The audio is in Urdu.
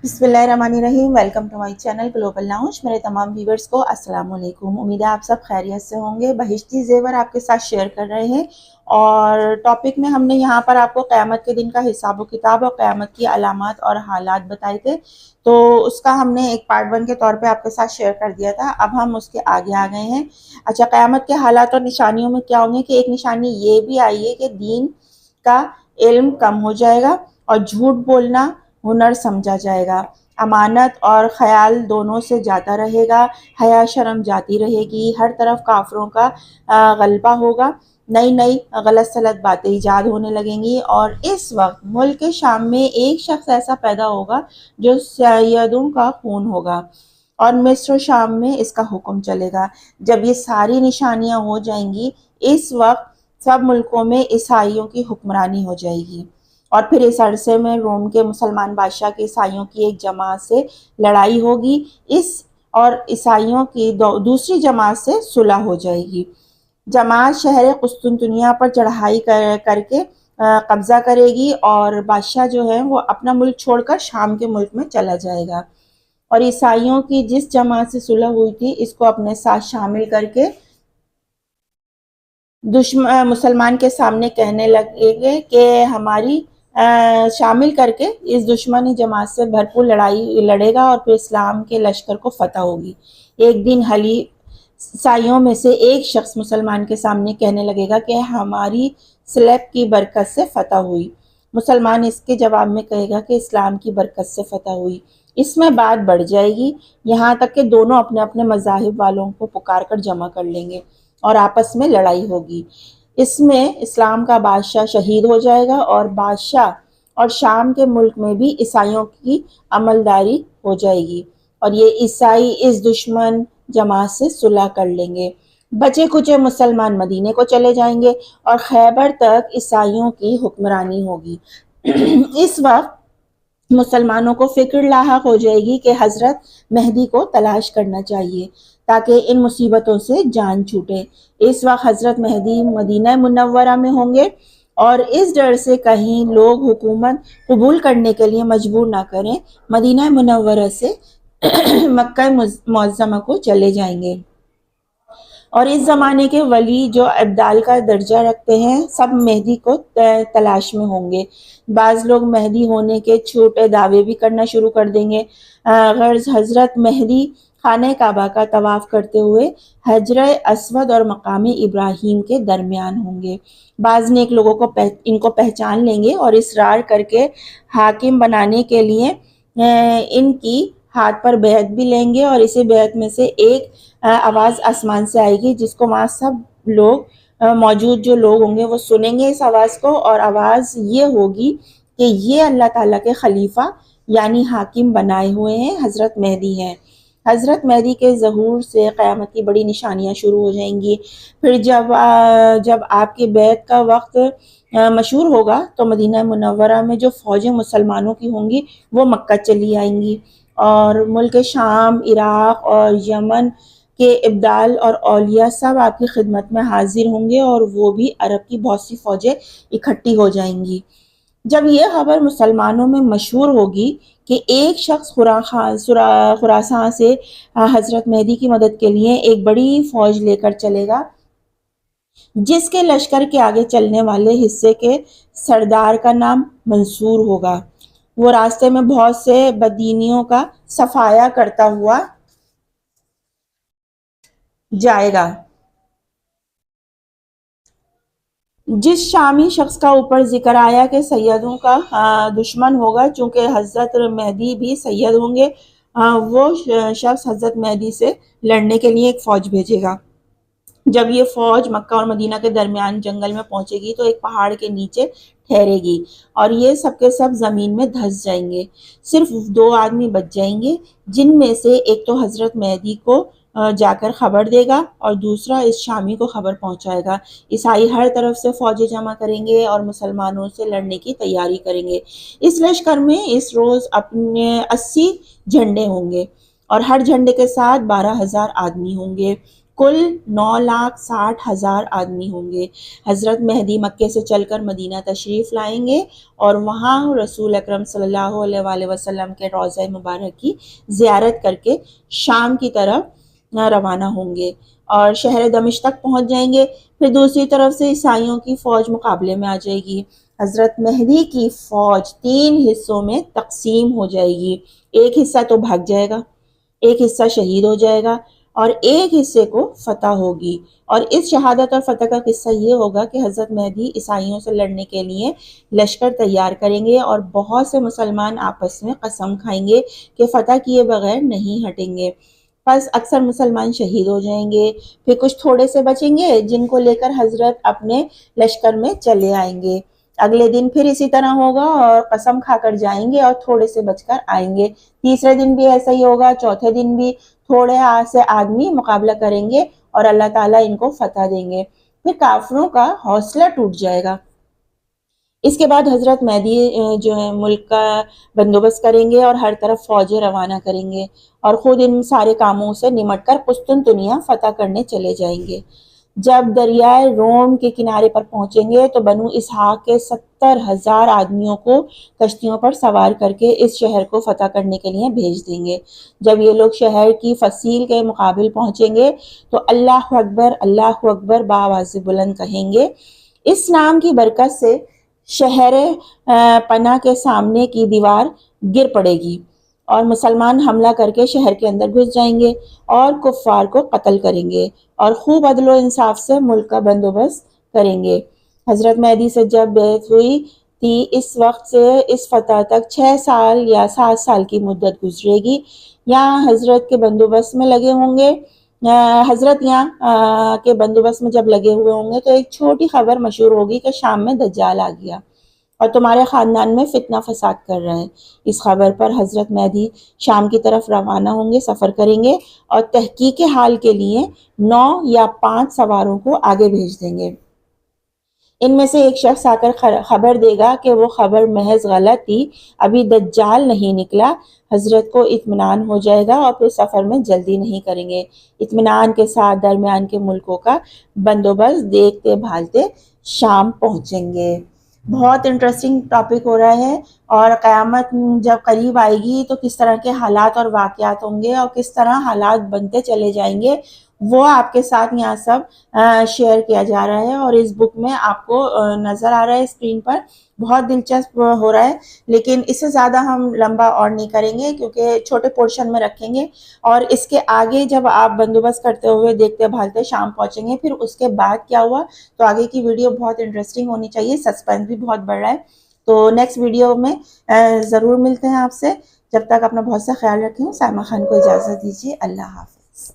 بسم اللہ الرحمن الرحیم۔ Welcome to my channel global lounge. میرے تمام ویورز کو السلام علیکم۔ امید ہے آپ سب خیریت سے ہوں گے۔ بہشتی زیور آپ کے ساتھ شیئر کر رہے ہیں، اور ٹاپک میں ہم نے یہاں پر آپ کو قیامت کے دن کا حساب و کتاب اور قیامت کی علامات اور حالات بتائے تھے، تو اس کا ہم نے ایک پارٹ 1 کے طور پہ آپ کے ساتھ شیئر کر دیا تھا۔ اب ہم اس کے آگے آ گئے ہیں۔ اچھا، قیامت کے حالات اور نشانیوں میں کیا ہوں گے کہ ایک نشانی یہ بھی آئی ہے کہ دین کا علم کم ہو جائے گا اور جھوٹ بولنا ہنر سمجھا جائے گا۔ امانت اور خیال دونوں سے جاتا رہے گا۔ حیا شرم جاتی رہے گی۔ ہر طرف کافروں کا غلبہ ہوگا۔ نئی نئی غلط سلط باتیں ایجاد ہونے لگیں گی، اور اس وقت ملک شام میں ایک شخص ایسا پیدا ہوگا جو سیدوں کا خون ہوگا، اور مصر و شام میں اس کا حکم چلے گا۔ جب یہ ساری نشانیاں ہو جائیں گی، اس وقت سب ملکوں میں عیسائیوں کی حکمرانی ہو جائے گی، اور پھر اس عرصے میں روم کے مسلمان بادشاہ کے عیسائیوں کی ایک جماعت سے لڑائی ہوگی، اور عیسائیوں کی دوسری جماعت سے صلح ہو جائے گی۔ جماعت شہر قسطنطنیہ پر چڑھائی کر کے قبضہ کرے گی، اور بادشاہ جو ہے وہ اپنا ملک چھوڑ کر شام کے ملک میں چلا جائے گا، اور عیسائیوں کی جس جماعت سے صلح ہوئی تھی اس کو اپنے ساتھ شامل کر کے مسلمان کے سامنے کہنے لگے گے کہ ہماری شامل کر کے اس دشمنی جماعت سے بھرپور لڑائی لڑے گا، اور پھر اسلام کے لشکر کو فتح ہوگی۔ ایک دن عیسائیوں میں سے ایک شخص مسلمان کے سامنے کہنے لگے گا کہ ہماری صلیب کی برکت سے فتح ہوئی۔ مسلمان اس کے جواب میں کہے گا کہ اسلام کی برکت سے فتح ہوئی۔ اس میں بات بڑھ جائے گی، یہاں تک کہ دونوں اپنے اپنے مذاہب والوں کو پکار کر جمع کر لیں گے اور آپس میں لڑائی ہوگی۔ اس میں اسلام کا بادشاہ شہید ہو جائے گا، اور بادشاہ اور شام کے ملک میں بھی عیسائیوں کی عملداری ہو جائے گی، اور یہ عیسائی اس دشمن جماعت سے صلح کر لیں گے۔ بچے کچے مسلمان مدینے کو چلے جائیں گے، اور خیبر تک عیسائیوں کی حکمرانی ہوگی۔ اس وقت مسلمانوں کو فکر لاحق ہو جائے گی کہ حضرت مہدی کو تلاش کرنا چاہیے تاکہ ان مصیبتوں سے جان چھوٹے۔ اس وقت حضرت مہدی مدینہ منورہ میں ہوں گے، اور اس ڈر سے کہیں لوگ حکومت قبول کرنے کے لیے مجبور نہ کریں، مدینہ منورہ سے مکہ معظمہ کو چلے جائیں گے۔ اور اس زمانے کے ولی جو ابدال کا درجہ رکھتے ہیں سب مہدی کو تلاش میں ہوں گے۔ بعض لوگ مہدی ہونے کے چھوٹے دعوے بھی کرنا شروع کر دیں گے۔ غرض حضرت مہدی خانہ کعبہ کا طواف کرتے ہوئے حجر اسود اور مقام ابراہیم کے درمیان ہوں گے۔ بعض نیک لوگوں کو ان کو پہچان لیں گے اور اصرار کر کے حاکم بنانے کے لیے ان کی ہاتھ پر بیعت بھی لیں گے، اور اسی بیعت میں سے ایک آواز آسمان سے آئے گی جس کو وہاں سب لوگ موجود جو لوگ ہوں گے وہ سنیں گے اس آواز کو، اور آواز یہ ہوگی کہ یہ اللہ تعالیٰ کے خلیفہ یعنی حاکم بنائے ہوئے ہیں، حضرت مہدی ہیں۔ حضرت مہدی کے ظہور سے قیامت کی بڑی نشانیاں شروع ہو جائیں گی۔ پھر جب آپ کی بیعت کا وقت مشہور ہوگا تو مدینہ منورہ میں جو فوجیں مسلمانوں کی ہوں گی وہ مکہ چلی آئیں گی، اور ملک شام، عراق اور یمن کے ابدال اور اولیاء سب آپ کی خدمت میں حاضر ہوں گے، اور وہ بھی عرب کی بہت سی فوجیں اکٹھی ہو جائیں گی۔ جب یہ خبر مسلمانوں میں مشہور ہوگی کہ ایک شخص خراسان سے حضرت مہدی کی مدد کے لیے ایک بڑی فوج لے کر چلے گا، جس کے لشکر کے آگے چلنے والے حصے کے سردار کا نام منصور ہوگا، وہ راستے میں بہت سے بددینیوں کا صفایا کرتا ہوا جائے گا۔ جس شامی شخص کا اوپر ذکر آیا کہ سیدوں کا دشمن ہوگا، چونکہ حضرت مہدی بھی سید ہوں گے، وہ شخص حضرت مہدی سے لڑنے کے لیے ایک فوج بھیجے گا۔ جب یہ فوج مکہ اور مدینہ کے درمیان جنگل میں پہنچے گی تو ایک پہاڑ کے نیچے ٹھہرے گی، اور یہ سب کے سب زمین میں دھس جائیں گے۔ صرف 2 آدمی بچ جائیں گے، جن میں سے ایک تو حضرت مہدی کو جا کر خبر دے گا، اور دوسرا اس شامی کو خبر پہنچائے گا۔ عیسائی ہر طرف سے فوجیں جمع کریں گے اور مسلمانوں سے لڑنے کی تیاری کریں گے۔ اس لشکر میں اس روز اپنے 80 جھنڈے ہوں گے، اور ہر جھنڈے کے ساتھ 12,000 آدمی ہوں گے۔ کل 9,60,000 آدمی ہوں گے۔ حضرت مہدی مکے سے چل کر مدینہ تشریف لائیں گے اور وہاں رسول اکرم صلی اللہ علیہ وآلہ وسلم کے روضہ مبارک کی زیارت کر کے شام کی طرف روانہ ہوں گے اور شہر دمشق تک پہنچ جائیں گے۔ پھر دوسری طرف سے عیسائیوں کی فوج مقابلے میں آ جائے گی۔ حضرت مہدی کی فوج 3 حصوں میں تقسیم ہو جائے گی۔ ایک حصہ تو بھاگ جائے گا، ایک حصہ شہید ہو جائے گا اور ایک حصے کو فتح ہوگی۔ اور اس شہادت اور فتح کا قصہ یہ ہوگا کہ حضرت مہدی عیسائیوں سے لڑنے کے لیے لشکر تیار کریں گے اور بہت سے مسلمان آپس میں قسم کھائیں گے کہ فتح کیے بغیر نہیں ہٹیں گے۔ پس اکثر مسلمان شہید ہو جائیں گے، پھر کچھ تھوڑے سے بچیں گے جن کو لے کر حضرت اپنے لشکر میں چلے آئیں گے۔ اگلے دن پھر اسی طرح ہوگا اور قسم کھا کر جائیں گے اور تھوڑے سے بچ کر آئیں گے۔ تیسرے دن بھی ایسا ہی ہوگا، چوتھے دن بھی تھوڑے سے آدمی مقابلہ کریں گے اور اللہ تعالیٰ ان کو فتح دیں گے۔ پھر کافروں کا حوصلہ ٹوٹ جائے گا۔ اس کے بعد حضرت مہدی جو ہے ملک کا بندوبست کریں گے اور ہر طرف فوجیں روانہ کریں گے اور خود ان سارے کاموں سے نمٹ کر قسطنطنیہ فتح کرنے چلے جائیں گے۔ جب دریائے روم کے کنارے پر پہنچیں گے تو بنو اسحاق کے 70,000 آدمیوں کو کشتیوں پر سوار کر کے اس شہر کو فتح کرنے کے لیے بھیج دیں گے۔ جب یہ لوگ شہر کی فصیل کے مقابل پہنچیں گے تو اللہ اکبر بآواز بلند کہیں گے۔ اس نام کی برکت سے شہر پناہ کے سامنے کی دیوار گر پڑے گی اور مسلمان حملہ کر کے شہر کے اندر گھس جائیں گے اور کفار کو قتل کریں گے اور خوب عدل و انصاف سے ملک کا بندوبست کریں گے۔ حضرت مہدی سے جب بیعت ہوئی تھی اس وقت سے اس فتح تک 6 سال یا 7 سال کی مدت گزرے گی۔ یہاں حضرت کے بندوبست میں لگے ہوں گے، حضرت یہاں کے بندوبست میں جب لگے ہوئے ہوں گے تو ایک چھوٹی خبر مشہور ہوگی کہ شام میں دجال آ گیا اور تمہارے خاندان میں فتنہ فساد کر رہے ہیں۔ اس خبر پر حضرت مہدی شام کی طرف روانہ ہوں گے، سفر کریں گے اور تحقیق حال کے لیے 9 یا 5 سواروں کو آگے بھیج دیں گے۔ ان میں سے ایک شخص آ کر خبر دے گا کہ وہ خبر محض غلط تھی، ابھی دجال نہیں نکلا۔ حضرت کو اطمینان ہو جائے گا اور پھر سفر میں جلدی نہیں کریں گے۔ اطمینان کے ساتھ درمیان کے ملکوں کا بندوبست دیکھتے بھالتے شام پہنچیں گے۔ بہت انٹرسٹنگ ٹاپک ہو رہا ہے اور قیامت جب قریب آئے گی تو کس طرح کے حالات اور واقعات ہوں گے اور کس طرح حالات بنتے چلے جائیں گے وہ آپ کے ساتھ یہاں سب شیئر کیا جا رہا ہے اور اس بک میں آپ کو نظر آ رہا ہے اسکرین پر۔ بہت دلچسپ ہو رہا ہے لیکن اس سے زیادہ ہم لمبا اور نہیں کریں گے کیونکہ چھوٹے پورشن میں رکھیں گے اور اس کے آگے جب آپ بندوبست کرتے ہوئے دیکھتے بھالتے شام پہنچیں گے پھر اس کے بعد کیا ہوا تو آگے کی ویڈیو بہت انٹرسٹنگ ہونی چاہیے، سسپینس بھی بہت بڑھ رہا ہے۔ تو نیکسٹ ویڈیو میں ضرور ملتے ہیں آپ سے، جب تک اپنا بہت سا خیال رکھیں۔ سائمہ خان کو اجازت دیجیے، اللہ حافظ۔